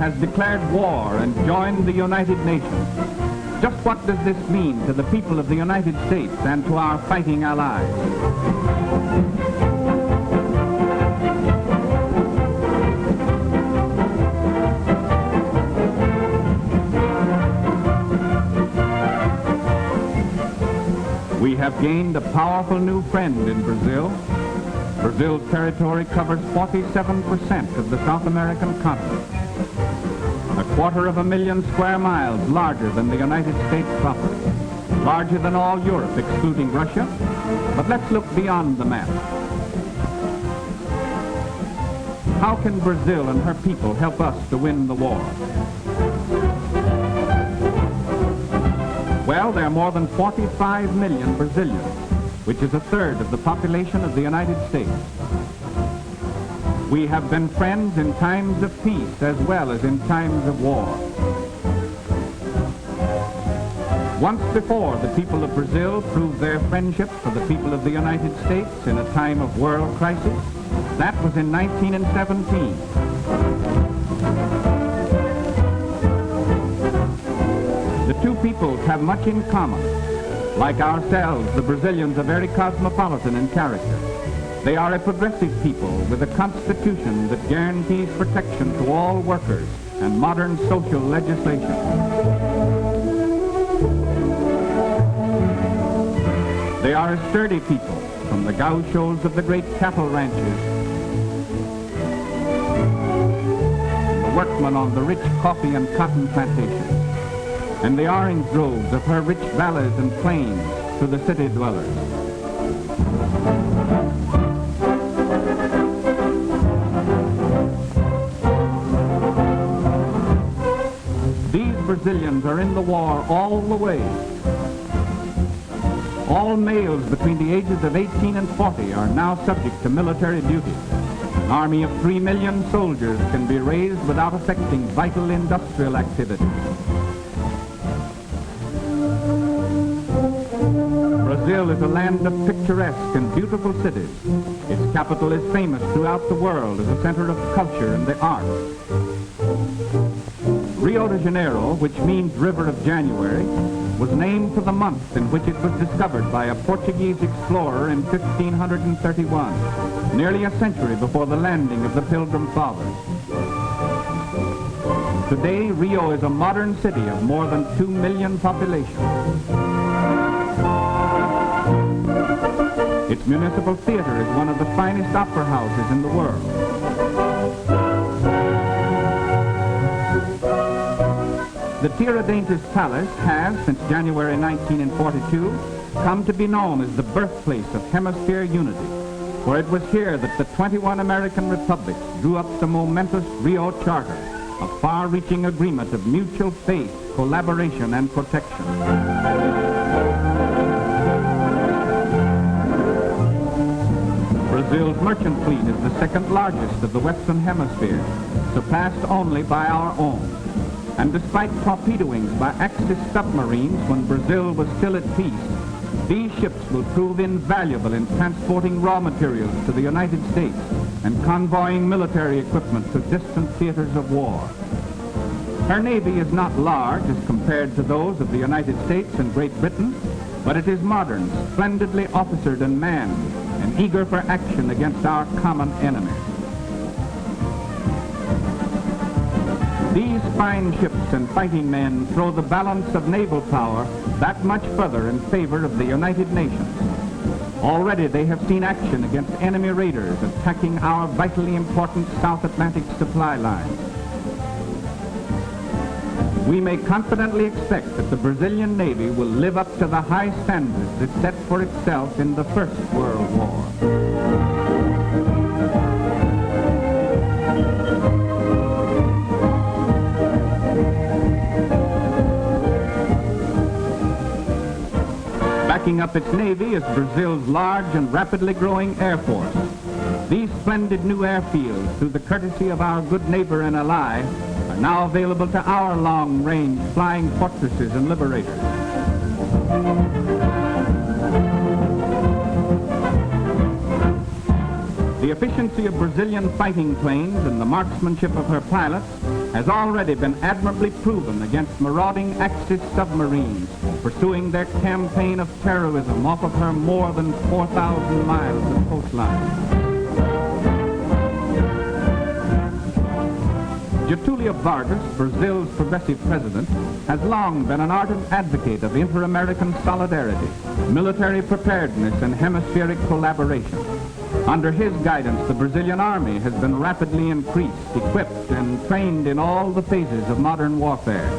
has declared war and joined the United Nations. Just what does this mean to the people of the United States and to our fighting allies? We have gained a powerful new friend in Brazil. Brazil's territory covers 47% of the South American continent. 250,000 square miles larger than the United States proper. Larger than all Europe, excluding Russia. But let's look beyond the map. How can Brazil and her people help us to win the war? Well, there are more than 45 million Brazilians, which is a third of the population of the United States. We have been friends in times of peace as well as in times of war. Once before, the people of Brazil proved their friendship for the people of the United States in a time of world crisis. That was in 1917. The two peoples have much in common. Like ourselves, the Brazilians are very cosmopolitan in character. They are a progressive people with a constitution that guarantees protection to all workers and modern social legislation. They are a sturdy people, from the gauchos of the great cattle ranches, the workmen on the rich coffee and cotton plantations, and the orange groves of her rich valleys and plains to the city dwellers. These Brazilians are in the war all the way. All males between the ages of 18 and 40 are now subject to military duty. An army of 3 million soldiers can be raised without affecting vital industrial activity. Brazil is a land of picturesque and beautiful cities. Its capital is famous throughout the world as a center of culture and the arts. Rio de Janeiro, which means River of January, was named for the month in which it was discovered by a Portuguese explorer in 1531, nearly a century before the landing of the Pilgrim Fathers. Today, Rio is a modern city of more than 2 million population. Its municipal theater is one of the finest opera houses in the world. The Tiradentes Palace has, since January 1942, come to be known as the birthplace of hemisphere unity, for it was here that the 21 American republics drew up the momentous Rio Charter, a far-reaching agreement of mutual faith, collaboration, and protection. Brazil's merchant fleet is the second largest of the Western Hemisphere, surpassed only by our own. And despite torpedoings by Axis submarines when Brazil was still at peace, these ships will prove invaluable in transporting raw materials to the United States and convoying military equipment to distant theaters of war. Her navy is not large as compared to those of the United States and Great Britain, but it is modern, splendidly officered and manned, and eager for action against our common enemy. These fine ships and fighting men throw the balance of naval power that much further in favor of the United Nations. Already they have seen action against enemy raiders attacking our vitally important South Atlantic supply lines. We may confidently expect that the Brazilian Navy will live up to the high standards it set for itself in the First World War. Backing up its navy is Brazil's large and rapidly growing air force. These splendid new airfields, through the courtesy of our good neighbor and ally, are now available to our long-range flying fortresses and liberators. The efficiency of Brazilian fighting planes and the marksmanship of her pilots has already been admirably proven against marauding Axis submarines pursuing their campaign of terrorism off of her more than 4,000 miles of coastline. Getulio Vargas, Brazil's progressive president, has long been an ardent advocate of inter-American solidarity, military preparedness, and hemispheric collaboration. Under his guidance, the Brazilian army has been rapidly increased, equipped, and trained in all the phases of modern warfare.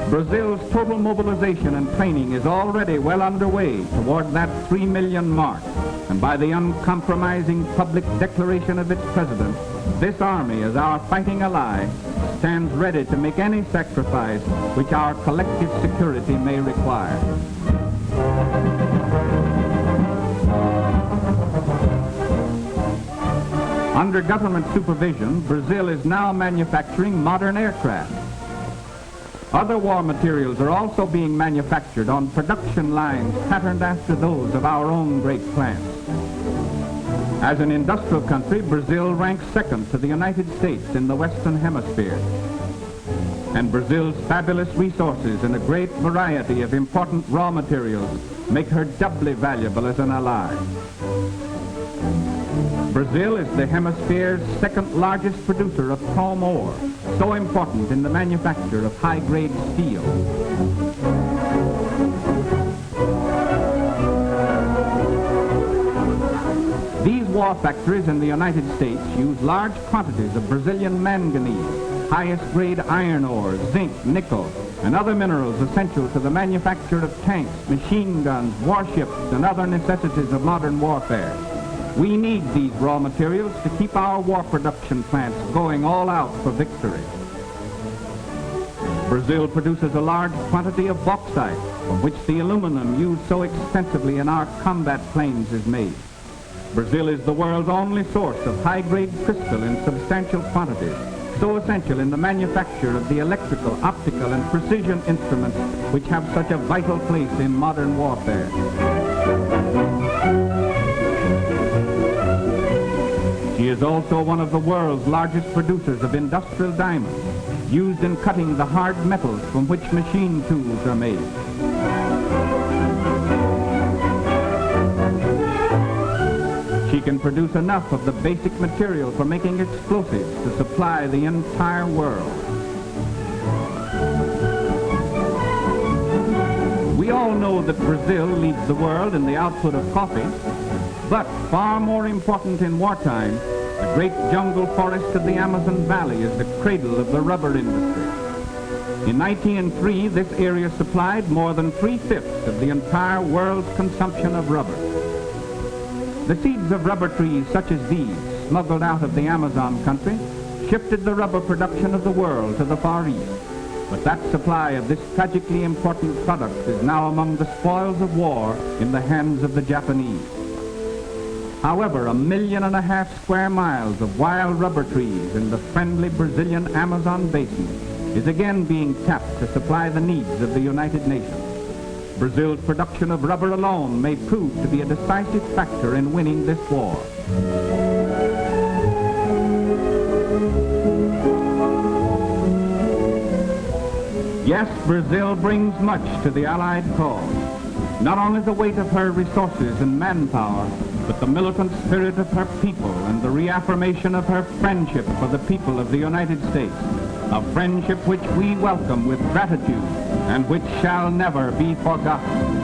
Brazil's total mobilization and training is already well underway toward that 3 million mark. And by the uncompromising public declaration of its president, this army, as our fighting ally, stands ready to make any sacrifice which our collective security may require. Under government supervision, Brazil is now manufacturing modern aircraft. Other war materials are also being manufactured on production lines patterned after those of our own great plants. As an industrial country, Brazil ranks second to the United States in the Western Hemisphere. And Brazil's fabulous resources and a great variety of important raw materials make her doubly valuable as an ally. Brazil is the hemisphere's second largest producer of chrome ore, so important in the manufacture of high-grade steel. These war factories in the United States use large quantities of Brazilian manganese, highest-grade iron ore, zinc, nickel, and other minerals essential to the manufacture of tanks, machine guns, warships, and other necessities of modern warfare. We need these raw materials to keep our war production plants going all out for victory. Brazil produces a large quantity of bauxite, from which the aluminum used so extensively in our combat planes is made. Brazil is the world's only source of high-grade crystal in substantial quantities, so essential in the manufacture of the electrical, optical, and precision instruments which have such a vital place in modern warfare. She is also one of the world's largest producers of industrial diamonds, used in cutting the hard metals from which machine tools are made. She can produce enough of the basic material for making explosives to supply the entire world. We all know that Brazil leads the world in the output of coffee, but far more important in wartime, the great jungle forest of the Amazon Valley is the cradle of the rubber industry. In 1903, this area supplied more than 3/5 of the entire world's consumption of rubber. The seeds of rubber trees such as these, smuggled out of the Amazon country, shifted the rubber production of the world to the Far East. But that supply of this tragically important product is now among the spoils of war in the hands of the Japanese. However, 1.5 million square miles of wild rubber trees in the friendly Brazilian Amazon basin is again being tapped to supply the needs of the United Nations. Brazil's production of rubber alone may prove to be a decisive factor in winning this war. Yes, Brazil brings much to the Allied cause. Not only the weight of her resources and manpower, but the militant spirit of her people and the reaffirmation of her friendship for the people of the United States, a friendship which we welcome with gratitude and which shall never be forgotten.